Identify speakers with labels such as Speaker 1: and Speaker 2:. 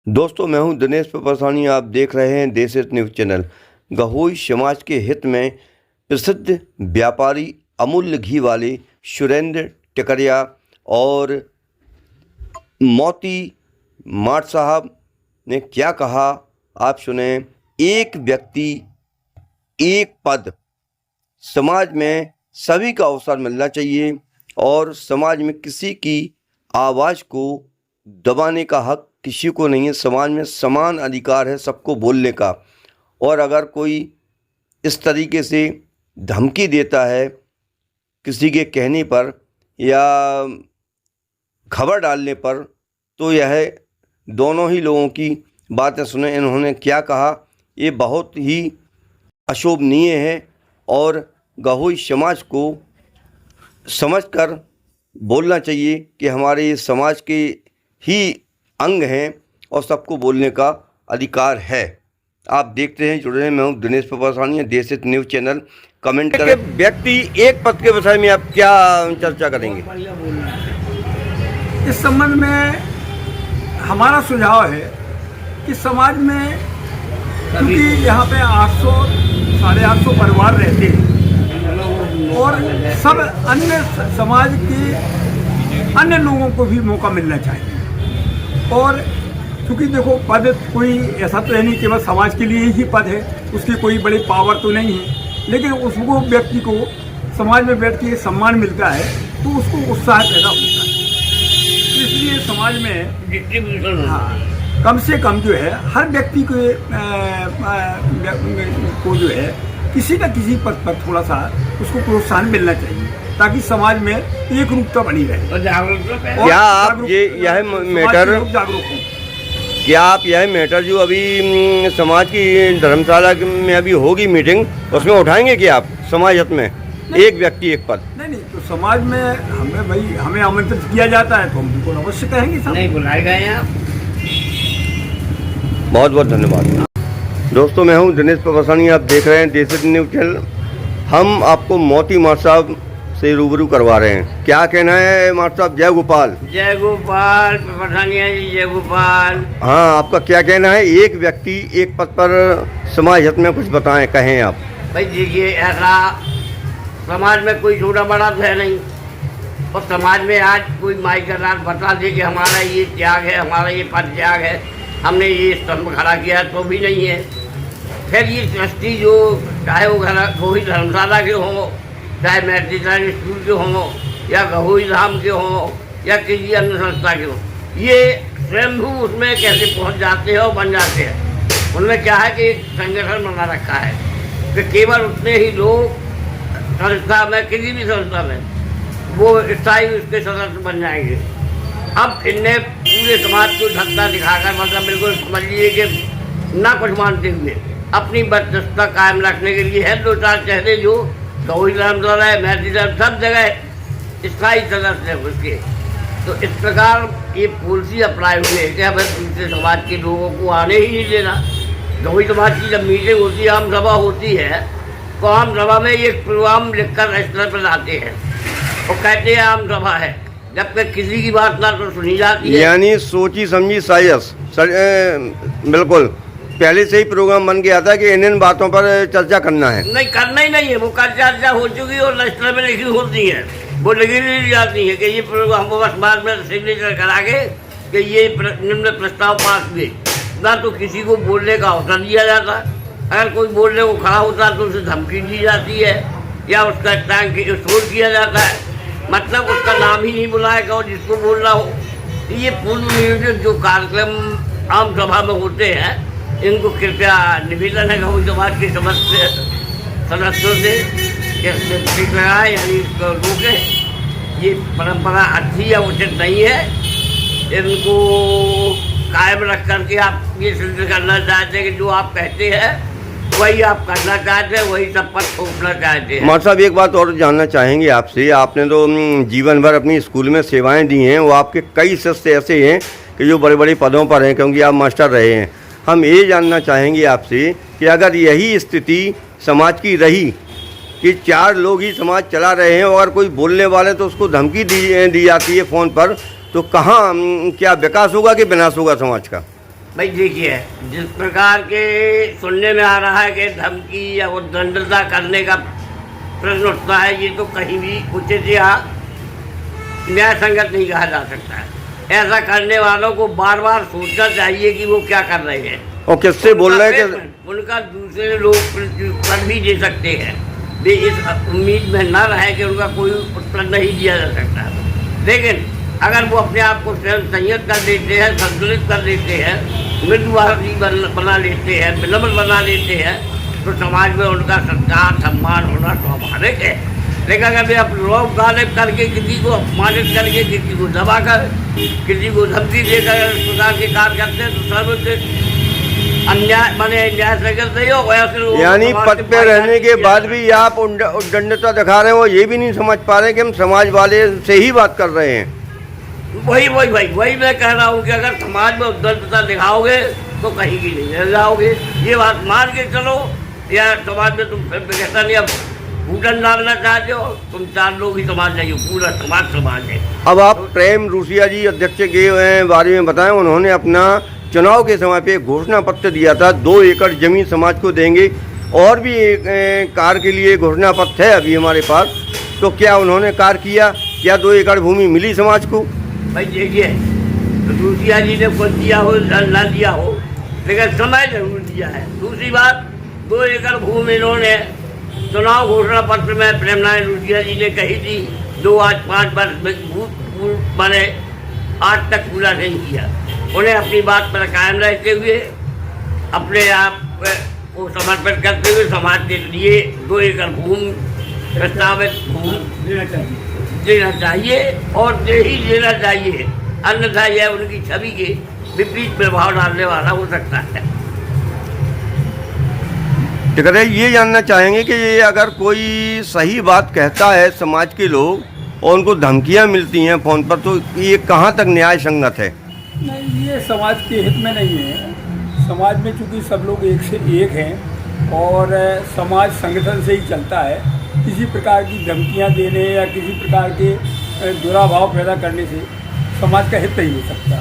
Speaker 1: दोस्तों, मैं हूं दिनेश पसानी। आप देख रहे हैं देश हित न्यूज़ चैनल। गहोई समाज के हित में प्रसिद्ध व्यापारी अमूल्य घी वाले सुरेंद्र टिकरिया और मोती माठ साहब ने क्या कहा, आप सुने। एक व्यक्ति एक पद। समाज में सभी का अवसर मिलना चाहिए और समाज में किसी की आवाज़ को दबाने का हक किसी को नहीं है। समाज में समान अधिकार है सबको बोलने का। और अगर कोई इस तरीके से धमकी देता है किसी के कहने पर या खबर डालने पर, तो यह दोनों ही लोगों की बातें सुने। इन्होंने क्या कहा, ये बहुत ही अशोभनीय है और गहोई समाज को समझकर बोलना चाहिए कि हमारे ये समाज के ही अंग हैं और सबको बोलने का अधिकार है। आप देखते हैं, जुड़े हैं। मैं हूं दिनेश पसानी, देश हित न्यूज़ चैनल। कमेंट करें। व्यक्ति एक पद के विषय में आप क्या चर्चा करेंगे?
Speaker 2: इस संबंध में हमारा सुझाव है कि समाज में, क्योंकि यहाँ पे 800 साढ़े 800 परिवार रहते हैं और सब अन्य समाज के अन्य लोगों को भी मौका मिलना चाहिए। और क्योंकि देखो, पद कोई ऐसा तो है नहीं केवल समाज के लिए ही पद है, उसकी कोई बड़ी पावर तो नहीं है, लेकिन उसको व्यक्ति को समाज में बैठ के सम्मान मिलता है तो उसको उत्साह पैदा होता है। इसलिए समाज में कम से कम जो है हर व्यक्ति को जो है किसी न किसी पद पर थोड़ा सा उसको प्रोत्साहन मिलना चाहिए ताकि समाज में एक रूपता बनी रहे।
Speaker 1: क्या आप यह मैटर
Speaker 2: जागरूक हो?
Speaker 1: क्या आप यह मैटर जो अभी समाज की धर्मशाला में अभी होगी मीटिंग, उसमें उठाएंगे कि आप समाज हित में एक व्यक्ति एक पद?
Speaker 2: नहीं, तो समाज में हमें आमंत्रित किया जाता है तो हम बिल्कुल अवश्य कहेंगे।
Speaker 3: नहीं बुलाए गए हैं आप।
Speaker 1: बहुत बहुत धन्यवाद। दोस्तों, मैं हूं दिनेश पसानी। आप देख रहे हैं देश हित न्यूज़ चैनल। हम आपको मोती माठ साहब से रूबरू करवा रहे हैं। क्या कहना है माठ साहब? जय गोपाल।
Speaker 3: जय गोपाल पठानिया जी, जय गोपाल।
Speaker 1: हाँ, आपका क्या कहना है? एक व्यक्ति एक पद पर समाज हित में कुछ बताएं, कहें आप।
Speaker 3: भाई देखिए, ऐसा समाज में कोई छोटा बड़ा तो है नहीं, और समाज में आज कोई माई का रात बता दे कि हमारा ये त्याग है, हमारा ये पद त्याग है, हमने ये स्तंभ खड़ा किया, तो भी नहीं है। फिर ये ट्रस्टी जो, चाहे वो गहोई धर्मशाला के हों, चाहे मैट्रिकल स्कूल के हों, या गहोई धाम के हों, या किसी अन्य संस्था के हों, ये स्वयंभू उसमें कैसे पहुंच जाते हैं और बन जाते हैं। उनमें क्या है कि एक संगठन बना रखा है कि केवल उतने ही लोग संस्था में, किसी भी संस्था में, वो स्थायी उसके सदस्य बन जाएंगे। अब इनने पूरे समाज को धक्का दिखाकर, मतलब बिल्कुल समझ लीजिए कि ना कुछ मानते हुए अपनी बददस्ता कायम रखने के लिए है दो चार चेहरे जो गहोई धर्मशाला है, मैट्रिकल, सब जगह स्थायी सदस्य है उसके। तो इस प्रकार ये पॉलिसी अप्लाई हुई है कि अब दूसरे समाज के लोगों को आने ही नहीं देना। गहोई समाज की जब मीटिंग होती है, आम सभा होती है, तो आम सभा में ये प्रोग्राम लिखकर रजिस्टर पर लाते हैं और कहते हैं आम सभा है, जब तक किसी की बात ना तो सुनी जाती है।
Speaker 1: यानी सोची समझी साजिश। बिल्कुल पहले से ही प्रोग्राम बन गया था कि इन बातों पर चर्चा करना है।
Speaker 3: नहीं, करना ही नहीं है, वो चर्चा हो चुकी और रजिस्टर में लिखी होती है, वो लिखी नहीं जाती है कि ये प्रोग्राम, वो बस बाद में सिग्नेचर करा के कि ये निम्न प्रस्ताव पास हुए। ना तो किसी को बोलने का अवसर दिया जाता, अगर कोई बोलने को खड़ा होता तो उसे धमकी दी जाती है या उसका टैंक स्टोर किया जाता है, मतलब उसका नाम ही नहीं बुलाएगा और जिसको बोलना हो। ये पूर्व नियोजित जो कार्यक्रम आम सभा में होते हैं, इनको कृपया निवेदन है गहोई समाज के समस्त सदस्यों से ठीक लगाए, यानी इसको रोके। ये परंपरा अच्छी या उचित नहीं है। इनको कायम रख करके आप ये सिद्ध करना चाहते हैं कि जो आप कहते हैं वही आप करना चाहते हैं, वही सब पर थोपना चाहते हैं।
Speaker 1: माठ साहब, एक बात और जानना चाहेंगे आपसे। आपने तो जीवन भर अपनी स्कूल में सेवाएं दी हैं, वो आपके कई शिष्य ऐसे हैं कि जो बड़े बड़े पदों पर हैं, क्योंकि आप मास्टर रहे हैं। हम ये जानना चाहेंगे आपसे कि अगर यही स्थिति समाज की रही कि चार लोग ही समाज चला रहे हैं और कोई बोलने वाले तो उसको धमकी दी जाती है फ़ोन पर, तो कहाँ क्या विकास होगा कि विनाश होगा समाज का?
Speaker 3: भाई देखिए, जिस प्रकार के सुनने में आ रहा है कि धमकी या उद्दंडता करने का प्रश्न उठता है, ये तो कहीं भी उचित या न्याय संगत नहीं कहा जा सकता है। ऐसा करने वालों को बार बार सोचना चाहिए कि वो क्या कर रहे हैं
Speaker 1: और किससे बोल रहे हैं कि
Speaker 3: उनका दूसरे लोग उत्तर भी दे सकते हैं। वे इस उम्मीद में न रहे कि उनका कोई उत्तर नहीं दिया जा सकता। लेकिन अगर वो अपने आप को स्वयं संयत कर देते हैं, संतुलित कर देते हैं, मृदुभाषी बना लेते हैं, विनम्र बना लेते हैं, तो समाज में उनका सत्कार सम्मान होना स्वाभाविक है। लेकिन अगर वे अपने लोग गालिब करके, किसी को अपमानित करके, किसी को दबाकर, किसी को धमकी देकर इस प्रकार के कार्य करते हैं, तो सर्वोच्च अन्याय माने न्याय संगत नहीं होगा।
Speaker 1: यानी पद पे रहने के बाद भी आप उद्दंडता दिखा रहे हो, ये भी नहीं समझ पा रहे कि हम समाज वाले से ही बात कर रहे हैं।
Speaker 3: वही मैं कह रहा हूँ कि अगर समाज में उद्दंडता दिखाओगे तो कहीं की नहीं रह जाओगे। ये बात मान के चलो, या समाज में तुम फिर कहता नहीं अब फूटन डालना चाहते हो, तुम 4 लोग ही समाज नहीं हो, पूरा समाज है।
Speaker 1: अब आप प्रेम रूसिया जी अध्यक्ष के बारे में बताएं। उन्होंने अपना चुनाव के समय पे घोषणा पत्र दिया था, 2 एकड़ जमीन समाज को देंगे, और भी कार्य के लिए घोषणा पत्र है अभी हमारे पास। तो क्या उन्होंने कार्य किया? क्या 2 एकड़ भूमि मिली समाज को?
Speaker 3: भाई देखिए, रूसिया जी ने कुछ दिया हो ना दिया हो, लेकिन समय जरूर दिया है। दूसरी बात, 2 एकड़ भूमि इन्होंने चुनाव घोषणा पत्र में प्रेमनारायण रूसिया जी ने कही थी, 2 आज 5 वर्ष मैंने आज तक पूरा नहीं किया। उन्हें अपनी बात पर कायम रहते हुए, अपने आप को समर्पित करते हुए समाज के लिए 2 एकड़ भूमि प्रस्तावित भूमि देना चाहिए, और दे ही देना चाहिए, अन्यथा यह उनकी छवि के विपरीत प्रभाव डालने वाला हो सकता है।
Speaker 1: ठीक है, ये जानना चाहेंगे कि ये अगर कोई सही बात कहता है समाज के लोग और उनको धमकियां मिलती हैं फ़ोन पर, तो ये कहाँ तक न्याय संगत है?
Speaker 2: नहीं, ये समाज के हित में नहीं है। समाज में चूँकि सब लोग एक से एक हैं और समाज संगठन से ही चलता है, किसी प्रकार की धमकियां देने या किसी प्रकार के दुराभाव पैदा करने से समाज का हित नहीं हो सकता।